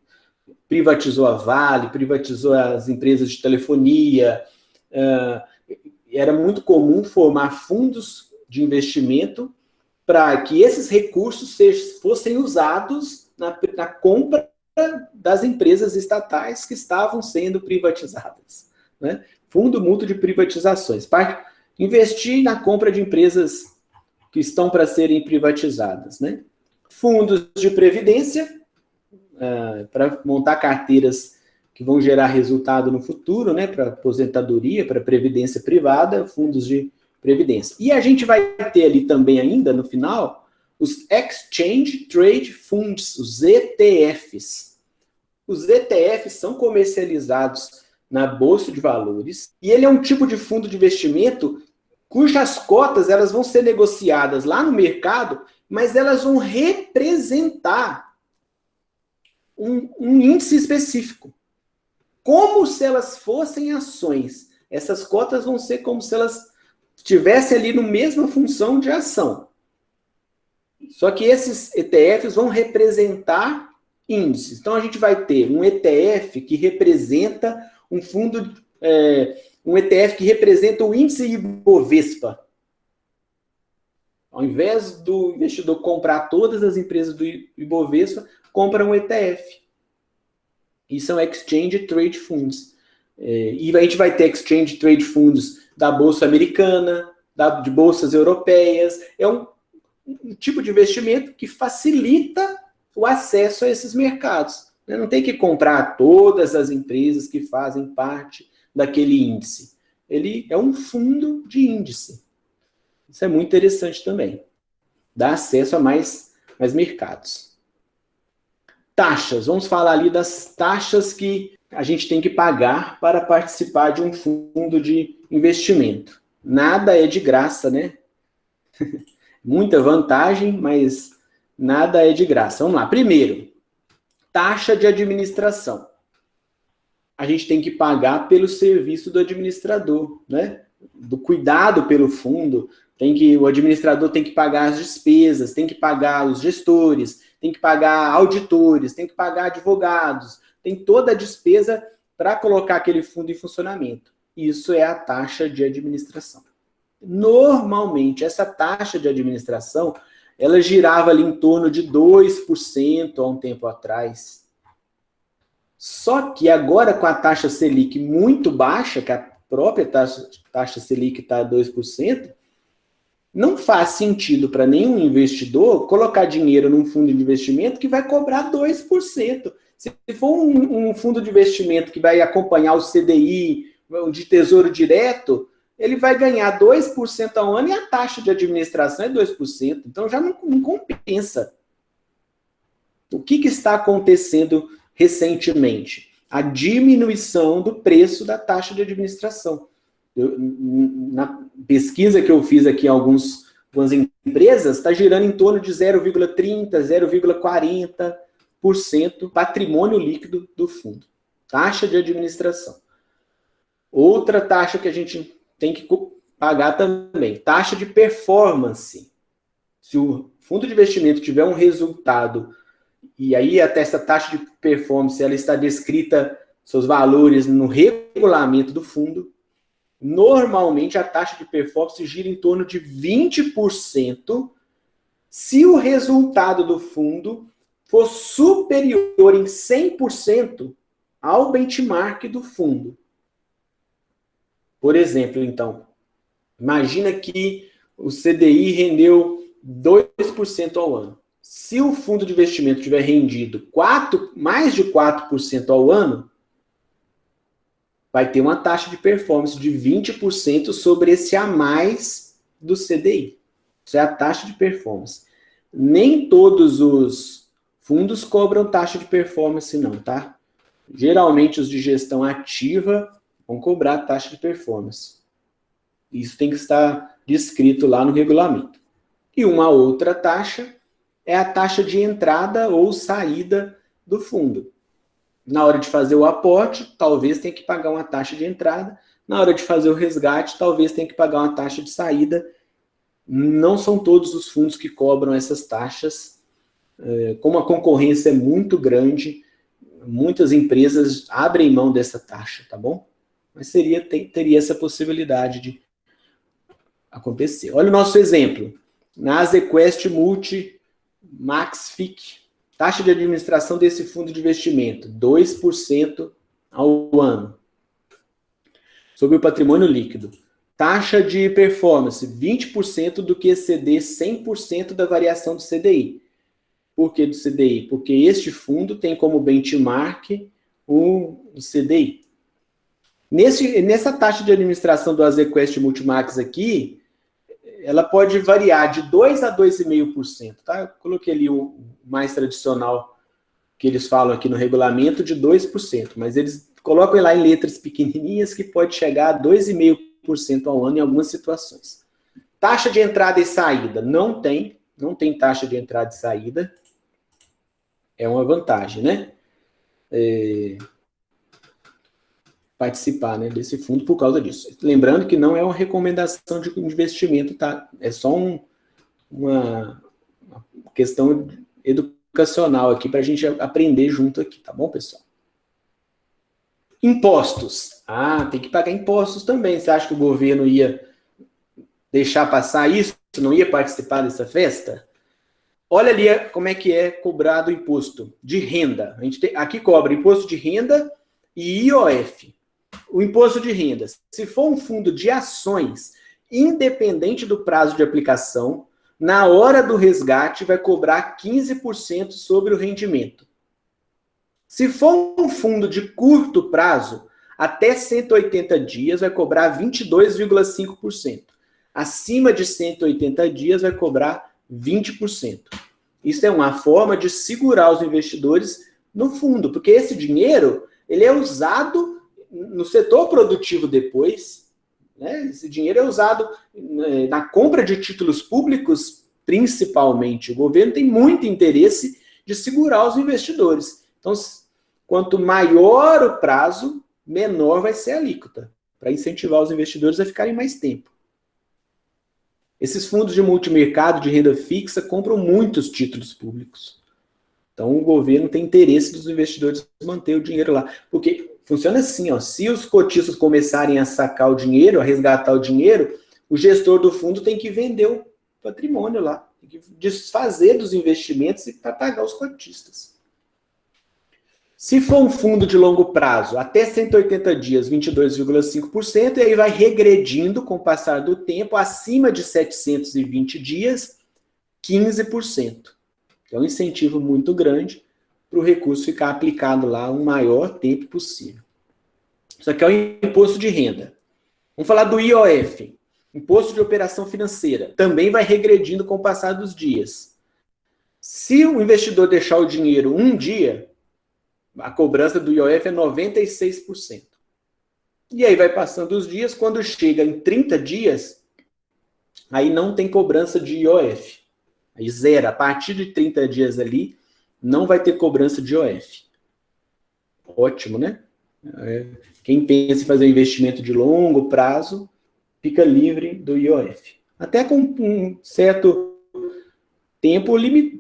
privatizou a Vale, privatizou as empresas de telefonia, era muito comum formar fundos de investimento para que esses recursos fossem usados na compra das empresas estatais que estavam sendo privatizadas. Né? Fundo mútuo de privatizações. Para investir na compra de empresas que estão para serem privatizadas. Né? Fundos de previdência, para montar carteiras que vão gerar resultado no futuro, né? Para aposentadoria, para previdência privada, fundos de previdência. E a gente vai ter ali também ainda, no final, os Exchange Trade Funds, os ETFs. Os ETFs são comercializados na Bolsa de Valores e ele é um tipo de fundo de investimento cujas cotas elas vão ser negociadas lá no mercado, mas elas vão representar um índice específico. Como se elas fossem ações. Essas cotas vão ser como se elas estivessem ali na mesma função de ação. Só que esses ETFs vão representar índices. Então, a gente vai ter um ETF que representa um fundo, um ETF que representa o índice Ibovespa. Ao invés do investidor comprar todas as empresas do Ibovespa, compra um ETF. Isso são Exchange Trade Funds. E a gente vai ter Exchange Trade Funds da Bolsa Americana, de bolsas europeias. É um tipo de investimento que facilita o acesso a esses mercados. Não tem que comprar todas as empresas que fazem parte daquele índice. Ele é um fundo de índice. Isso é muito interessante também. Dá acesso a mais mercados. Taxas. Vamos falar ali das taxas que a gente tem que pagar para participar de um fundo de investimento. Nada é de graça, né? Muita vantagem, mas nada é de graça. Vamos lá. Primeiro, taxa de administração. A gente tem que pagar pelo serviço do administrador, né? Do cuidado pelo fundo. O administrador tem que pagar as despesas, tem que pagar os gestores, tem que pagar auditores, tem que pagar advogados, tem toda a despesa para colocar aquele fundo em funcionamento. Isso é a taxa de administração. Normalmente, essa taxa de administração, ela girava ali em torno de 2% há um tempo atrás. Só que agora, com a taxa Selic muito baixa, que a própria taxa Selic está a 2%, não faz sentido para nenhum investidor colocar dinheiro num fundo de investimento que vai cobrar 2%. Se for um fundo de investimento que vai acompanhar o CDI, de tesouro direto, ele vai ganhar 2% ao ano e a taxa de administração é 2%. Então já não compensa. O que está acontecendo recentemente? A diminuição do preço da taxa de administração. Na pesquisa que eu fiz aqui em algumas empresas, está girando em torno de 0,30%, 0,40% patrimônio líquido do fundo. Taxa de administração. Outra taxa que a gente tem que pagar também, taxa de performance. Se o fundo de investimento tiver um resultado, e aí até essa taxa de performance ela está descrita, seus valores, no regulamento do fundo, normalmente a taxa de performance gira em torno de 20% se o resultado do fundo for superior em 100% ao benchmark do fundo. Por exemplo, então, imagina que o CDI rendeu 2% ao ano. Se o fundo de investimento tiver rendido mais de 4% ao ano, vai ter uma taxa de performance de 20% sobre esse a mais do CDI. Isso é a taxa de performance. Nem todos os fundos cobram taxa de performance, não, tá? Geralmente os de gestão ativa vão cobrar taxa de performance. Isso tem que estar descrito lá no regulamento. E uma outra taxa é a taxa de entrada ou saída do fundo. Na hora de fazer o aporte, talvez tenha que pagar uma taxa de entrada. Na hora de fazer o resgate, talvez tenha que pagar uma taxa de saída. Não são todos os fundos que cobram essas taxas. Como a concorrência é muito grande, muitas empresas abrem mão dessa taxa, tá bom? Mas teria essa possibilidade de acontecer. Olha o nosso exemplo. Nasequest Multi Max FIC. Taxa de administração desse fundo de investimento, 2% ao ano. Sobre o patrimônio líquido. Taxa de performance, 20% do que exceder 100% da variação do CDI. Por que do CDI? Porque este fundo tem como benchmark o CDI. Nessa taxa de administração do Azequest Multimax aqui, ela pode variar de 2% a 2,5%. Tá? Eu coloquei ali o mais tradicional que eles falam aqui no regulamento de 2%, mas eles colocam lá em letras pequenininhas que pode chegar a 2,5%. 1% ao ano em algumas situações. Taxa de entrada e saída, não tem taxa de entrada e saída. É uma vantagem, né? Participar, né, desse fundo por causa disso. Lembrando que não é uma recomendação de investimento, tá? É só uma questão educacional aqui para a gente aprender junto aqui, tá bom, pessoal? Impostos. Tem que pagar impostos também. Você acha que o governo ia deixar passar isso? Não ia participar dessa festa? Olha ali como é que é cobrado o imposto de renda. A gente aqui cobra imposto de renda e IOF. O imposto de renda, se for um fundo de ações, independente do prazo de aplicação, na hora do resgate vai cobrar 15% sobre o rendimento. Se for um fundo de curto prazo, até 180 dias vai cobrar 22,5%. Acima de 180 dias vai cobrar 20%. Isso é uma forma de segurar os investidores no fundo, porque esse dinheiro ele é usado no setor produtivo depois, né? Esse dinheiro é usado na compra de títulos públicos, principalmente. O governo tem muito interesse de segurar os investidores. Então, quanto maior o prazo, menor vai ser a alíquota, para incentivar os investidores a ficarem mais tempo. Esses fundos de multimercado de renda fixa compram muitos títulos públicos. Então, o governo tem interesse dos investidores manter o dinheiro lá. Porque funciona assim, ó, se os cotistas começarem a sacar o dinheiro, a resgatar o dinheiro, o gestor do fundo tem que vender o patrimônio lá, tem que desfazer dos investimentos para pagar os cotistas. Se for um fundo de longo prazo, até 180 dias, 22,5%, e aí vai regredindo com o passar do tempo, acima de 720 dias, 15%. É um incentivo muito grande para o recurso ficar aplicado lá o maior tempo possível. Isso aqui é o imposto de renda. Vamos falar do IOF, Imposto de Operação Financeira. Também vai regredindo com o passar dos dias. Se o investidor deixar o dinheiro um dia, a cobrança do IOF é 96%. E aí vai passando os dias, quando chega em 30 dias, aí não tem cobrança de IOF. Aí zero. A partir de 30 dias ali, não vai ter cobrança de IOF. Ótimo, né? Quem pensa em fazer um investimento de longo prazo, fica livre do IOF. Até com um certo tempo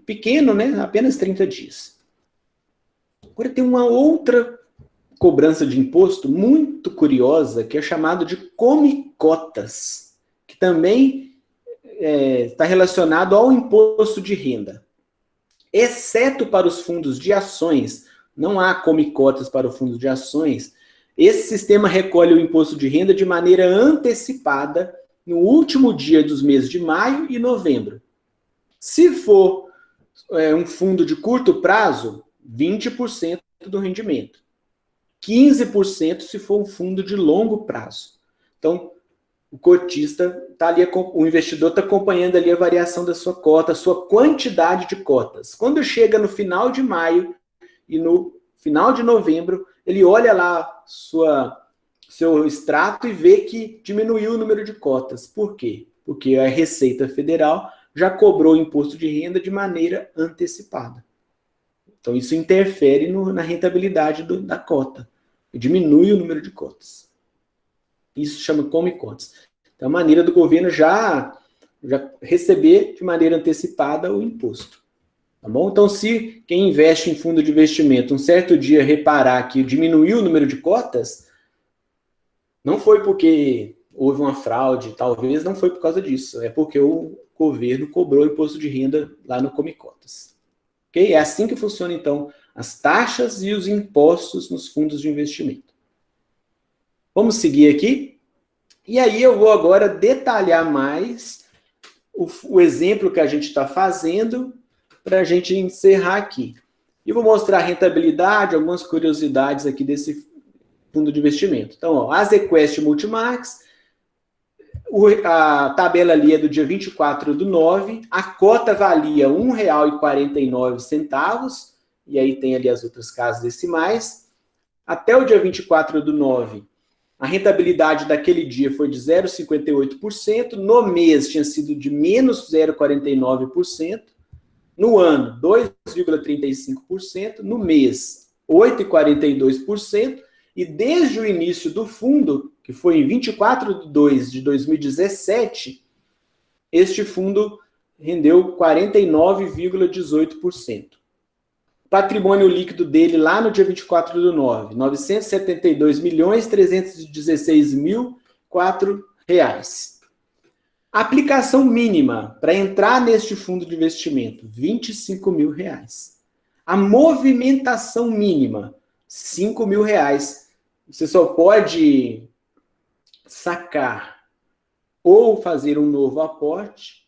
pequeno, né? Apenas 30 dias. Agora tem uma outra cobrança de imposto muito curiosa, que é chamado de come-cotas, que também está relacionado ao imposto de renda. Exceto para os fundos de ações, não há come-cotas para o fundo de ações, esse sistema recolhe o imposto de renda de maneira antecipada no último dia dos meses de maio e novembro. Se for um fundo de curto prazo, 20% do rendimento. 15% se for um fundo de longo prazo. Então, o cotista está ali, o investidor está acompanhando ali a variação da sua cota, a sua quantidade de cotas. Quando chega no final de maio e no final de novembro, ele olha lá seu extrato e vê que diminuiu o número de cotas. Por quê? Porque a Receita Federal já cobrou o imposto de renda de maneira antecipada. Então, isso interfere na rentabilidade da cota. Diminui o número de cotas. Isso chama come-cotas. Então, é a maneira do governo já receber de maneira antecipada o imposto. Tá bom? Então, se quem investe em fundo de investimento um certo dia reparar que diminuiu o número de cotas, não foi porque houve uma fraude, talvez não foi por causa disso. É porque o governo cobrou o imposto de renda lá no come-cotas. Okay? É assim que funciona, então, as taxas e os impostos nos fundos de investimento. Vamos seguir aqui. E aí eu vou agora detalhar mais o exemplo que a gente está fazendo para a gente encerrar aqui. E vou mostrar a rentabilidade, algumas curiosidades aqui desse fundo de investimento. Então, ó, a Azequest Multimax, a tabela ali é do dia 24/9, a cota valia R$ 1,49, e aí tem ali as outras casas decimais. Até o dia 24/9, A rentabilidade daquele dia foi de 0,58%, no mês tinha sido de menos 0,49%, no ano 2,35%, no mês 8,42%, e desde o início do fundo, que foi em 24 de 2 de 2017, este fundo rendeu 49,18%. O patrimônio líquido dele lá no dia 24 do 9, R$ 972.316.004. A aplicação mínima para entrar neste fundo de investimento, R$ 25.000. A movimentação mínima, R$ 5.000. Você só pode sacar ou fazer um novo aporte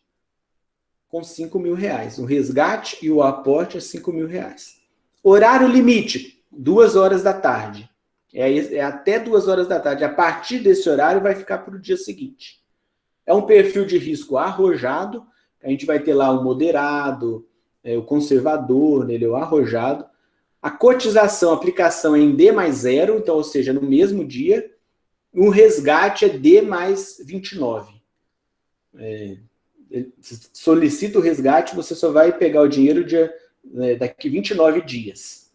com R$ 5.000. O resgate e o aporte é R$ 5.000. Horário limite, 2 horas da tarde. É até 2 horas da tarde. A partir desse horário vai ficar para o dia seguinte. É um perfil de risco arrojado. A gente vai ter lá o moderado, o conservador, o arrojado. A cotização, a aplicação é em D mais 0, então, ou seja, no mesmo dia. O resgate é D mais 29. Solicita o resgate, você só vai pegar o dinheiro daqui 29 dias.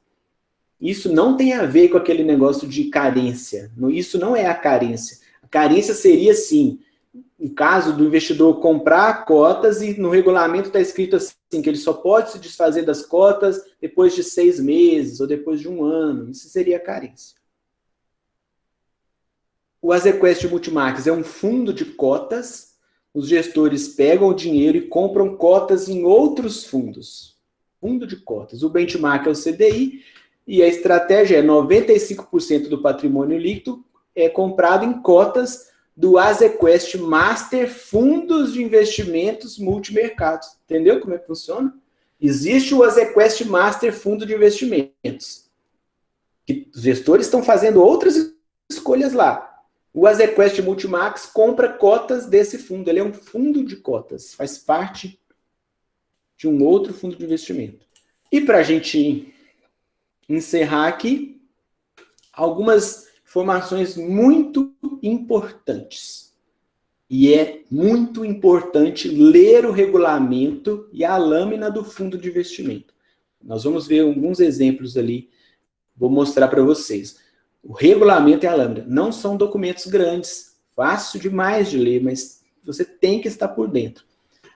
Isso não tem a ver com aquele negócio de carência. Isso não é a carência. A carência seria, sim, o caso do investidor comprar cotas e no regulamento está escrito assim, que ele só pode se desfazer das cotas depois de 6 meses ou depois de 1 ano. Isso seria a carência. O Azequest Multimarcas é um fundo de cotas. Os gestores pegam o dinheiro e compram cotas em outros fundos. Fundo de cotas. O benchmark é o CDI e a estratégia é 95% do patrimônio líquido é comprado em cotas do Azequest Master Fundos de Investimentos Multimercados. Entendeu como é que funciona? Existe o Azequest Master Fundo de Investimentos. Que os gestores estão fazendo outras escolhas lá. O Azequest Multimax compra cotas desse fundo. Ele é um fundo de cotas. Faz parte de um outro fundo de investimento. E para a gente encerrar aqui, algumas informações muito importantes. E é muito importante ler o regulamento e a lâmina do fundo de investimento. Nós vamos ver alguns exemplos ali. Vou mostrar para vocês. O regulamento e a lâmina não são documentos grandes, fácil demais de ler, mas você tem que estar por dentro.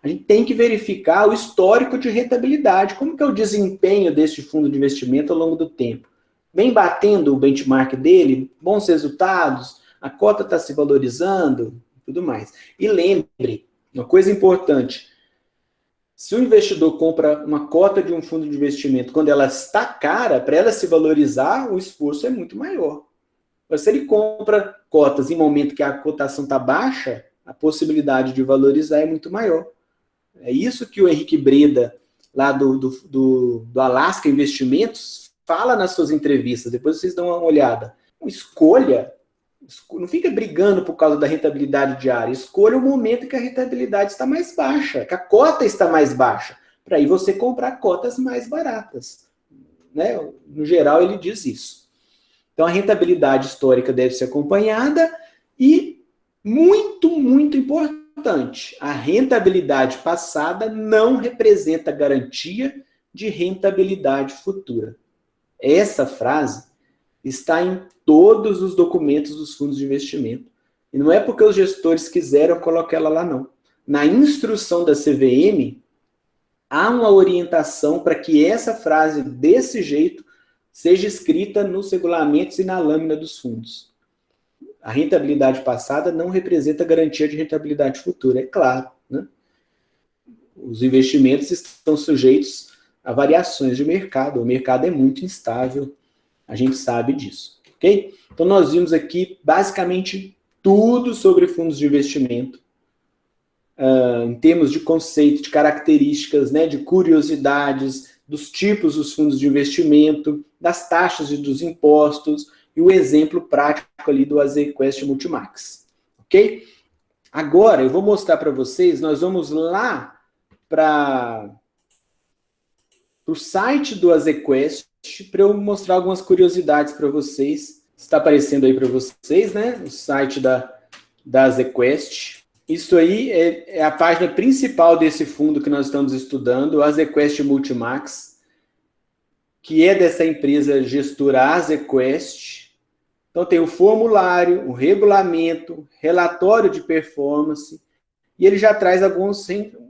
A gente tem que verificar o histórico de rentabilidade. Como que é o desempenho deste fundo de investimento ao longo do tempo? Vem batendo o benchmark dele, bons resultados, a cota está se valorizando, tudo mais. E lembre, uma coisa importante, se o investidor compra uma cota de um fundo de investimento quando ela está cara, para ela se valorizar, o esforço é muito maior. Mas se ele compra cotas em momento que a cotação está baixa, a possibilidade de valorizar é muito maior. É isso que o Henrique Breda, lá do Alaska Investimentos, fala nas suas entrevistas. Depois vocês dão uma olhada. Escolha, não fica brigando por causa da rentabilidade diária. Escolha o momento que a rentabilidade está mais baixa, que a cota está mais baixa, para aí você comprar cotas mais baratas. Né? No geral, ele diz isso. Então, a rentabilidade histórica deve ser acompanhada e, muito, muito importante, a rentabilidade passada não representa garantia de rentabilidade futura. Essa frase está em todos os documentos dos fundos de investimento. E não é porque os gestores quiseram colocar ela lá, não. Na instrução da CVM, há uma orientação para que essa frase, desse jeito, seja escrita nos regulamentos e na lâmina dos fundos. A rentabilidade passada não representa garantia de rentabilidade futura, é claro. Né? Os investimentos estão sujeitos a variações de mercado. O mercado é muito instável, a gente sabe disso. Ok? Então, nós vimos aqui, basicamente, tudo sobre fundos de investimento, em termos de conceito, de características, né, de curiosidades, dos tipos dos fundos de investimento, das taxas e dos impostos, e o exemplo prático ali do Azequest Multimax. Ok? Agora, eu vou mostrar para vocês, nós vamos lá para o site do Azequest, para eu mostrar algumas curiosidades para vocês. Está aparecendo aí para vocês, né? O site da ZQuest. Isso aí é a página principal desse fundo que nós estamos estudando, a ZQuest Multimax, que é dessa empresa gestora a ZQuest. Então tem o formulário, o regulamento, relatório de performance, e ele já traz alguns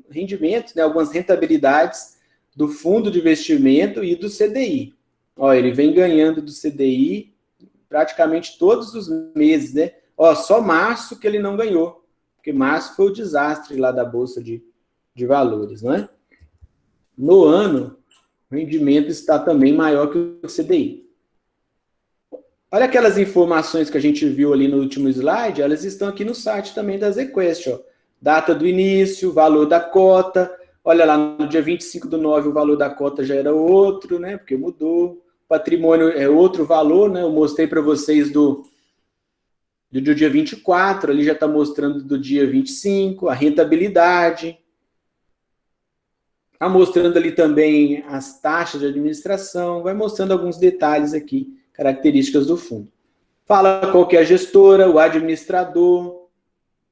rendimentos, né, algumas rentabilidades do fundo de investimento e do CDI. Ó, ele vem ganhando do CDI praticamente todos os meses, né? Ó, só março que ele não ganhou, porque março foi o desastre lá da Bolsa de Valores, não é? No ano, o rendimento está também maior que o CDI. Olha aquelas informações que a gente viu ali no último slide, elas estão aqui no site também da ZQuest, ó. Data do início, valor da cota. Olha lá, no dia 25/9 o valor da cota já era outro, né? Porque mudou. Patrimônio é outro valor, né? Eu mostrei para vocês do dia 24, ali já está mostrando do dia 25, a rentabilidade. Está mostrando ali também as taxas de administração, vai mostrando alguns detalhes aqui, características do fundo. Fala qual que é a gestora, o administrador,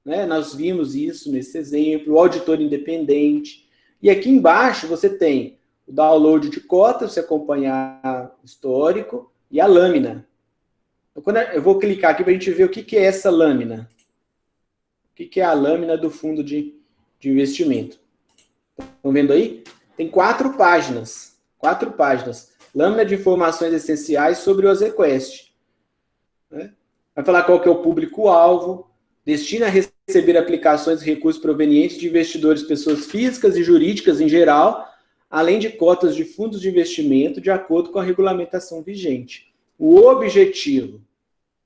né? Nós vimos isso nesse exemplo, o auditor independente. E aqui embaixo você tem o download de cota, você acompanhar o histórico, e a lâmina. Então, eu vou clicar aqui para a gente ver o que é essa lâmina. O que é a lâmina do fundo de investimento. Estão vendo aí? Tem 4 páginas. 4 páginas. Lâmina de informações essenciais sobre o ZQuest. Né? Vai falar qual que é o público-alvo, destina a receber aplicações e recursos provenientes de investidores, pessoas físicas e jurídicas em geral, além de cotas de fundos de investimento, de acordo com a regulamentação vigente. O objetivo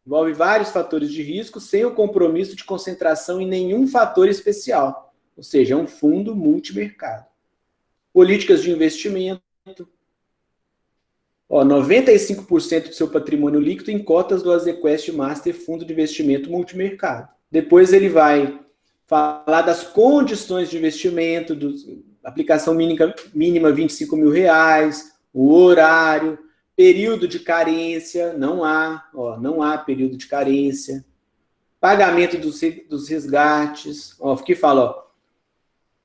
envolve vários fatores de risco, sem o compromisso de concentração em nenhum fator especial. Ou seja, é um fundo multimercado. Políticas de investimento. 95% do seu patrimônio líquido em cotas do ZQuest Master Fundo de Investimento Multimercado. Depois ele vai falar das condições de investimento, aplicação mínima 25 mil reais, o horário, período de carência, não há período de carência, pagamento dos resgates, aqui fala,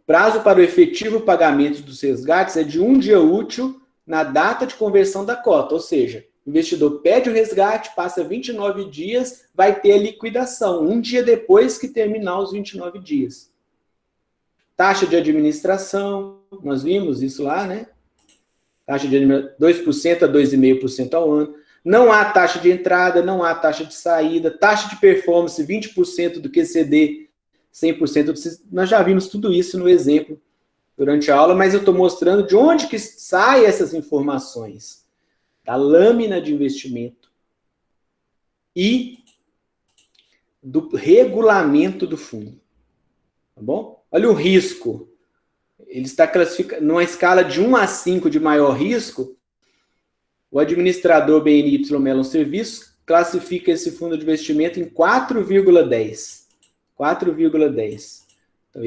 prazo para o efetivo pagamento dos resgates é de 1 dia útil na data de conversão da cota, ou seja, o investidor pede o resgate, passa 29 dias, vai ter a liquidação, 1 dia depois que terminar os 29 dias. Taxa de administração, nós vimos isso lá, né? Taxa de 2% a 2,5% ao ano. Não há taxa de entrada, não há taxa de saída, taxa de performance 20% do QCD, 100% do... Nós já vimos tudo isso no exemplo durante a aula, mas eu estou mostrando de onde que saem essas informações. Da lâmina de investimento e do regulamento do fundo. Tá bom? Olha o risco. Ele está classificado numa escala de 1 a 5 de maior risco. O administrador BNY Mellon Serviços classifica esse fundo de investimento em 4,10. 4,10. Então,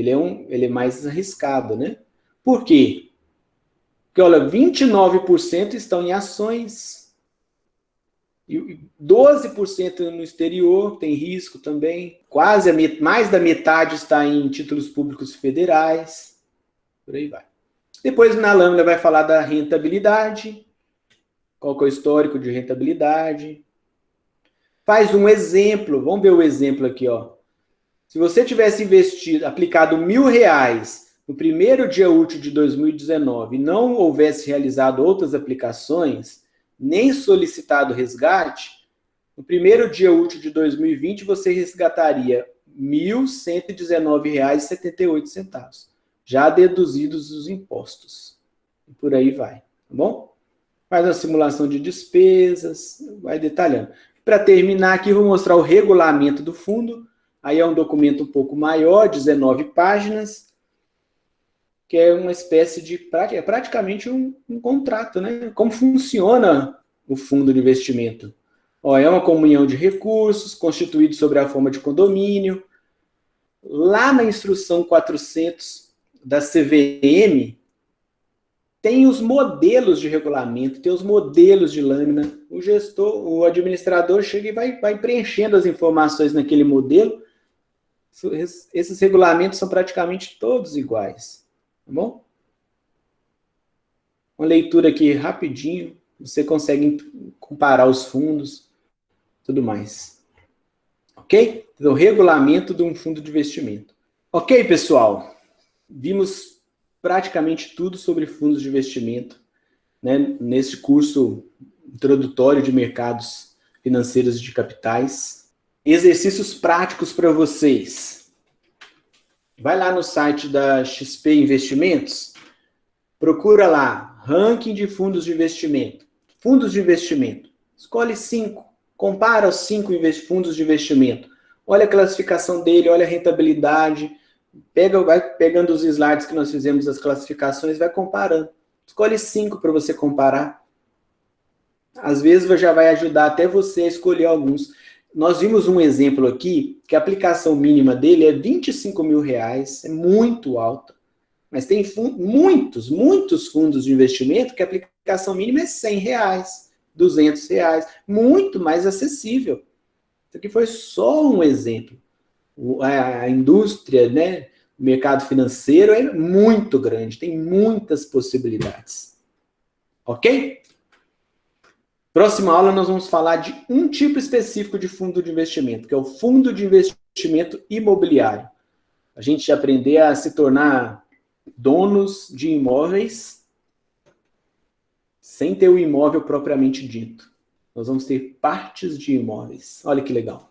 ele é mais arriscado, né? Por quê? Porque, olha, 29% estão em ações, e 12% no exterior, tem risco também. Mais da metade está em títulos públicos federais. Por aí vai. Depois, na lâmina, vai falar da rentabilidade. Qual que é o histórico de rentabilidade? Faz um exemplo. Vamos ver o exemplo aqui, ó. Se você tivesse aplicado R$1.000 no primeiro dia útil de 2019 e não houvesse realizado outras aplicações, nem solicitado resgate, no primeiro dia útil de 2020 você resgataria R$1.119,78, já deduzidos os impostos. E por aí vai, tá bom? Faz uma simulação de despesas, vai detalhando. Para terminar aqui, vou mostrar o regulamento do fundo. Aí é um documento um pouco maior, 19 páginas, que é uma espécie de... É praticamente um contrato, né? Como funciona o fundo de investimento. É uma comunhão de recursos, constituído sobre a forma de condomínio. Lá na instrução 400 da CVM, tem os modelos de regulamento, tem os modelos de lâmina. O gestor, o administrador chega e vai preenchendo as informações naquele modelo. Esses regulamentos são praticamente todos iguais, tá bom? Uma leitura aqui rapidinho, você consegue comparar os fundos, tudo mais. Ok? Então, regulamento de um fundo de investimento. Ok, pessoal? Vimos praticamente tudo sobre fundos de investimento, né, nesse curso introdutório de mercados financeiros e de capitais. Exercícios práticos para vocês. Vai lá no site da XP Investimentos, procura lá, ranking de fundos de investimento. Fundos de investimento. Escolhe 5, compara os 5 fundos de investimento. Olha a classificação dele, olha a rentabilidade, vai pegando os slides que nós fizemos, as classificações, vai comparando. Escolhe 5 para você comparar. Às vezes já vai ajudar até você a escolher alguns. Nós vimos um exemplo aqui, que a aplicação mínima dele é R$25.000, é muito alta. Mas tem muitos fundos de investimento que a aplicação mínima é R$100, R$200, muito mais acessível. Isso aqui foi só um exemplo. A indústria, né, o mercado financeiro é muito grande, tem muitas possibilidades. Ok? Próxima aula nós vamos falar de um tipo específico de fundo de investimento, que é o fundo de investimento imobiliário. A gente aprender a se tornar donos de imóveis sem ter o imóvel propriamente dito. Nós vamos ter partes de imóveis. Olha que legal.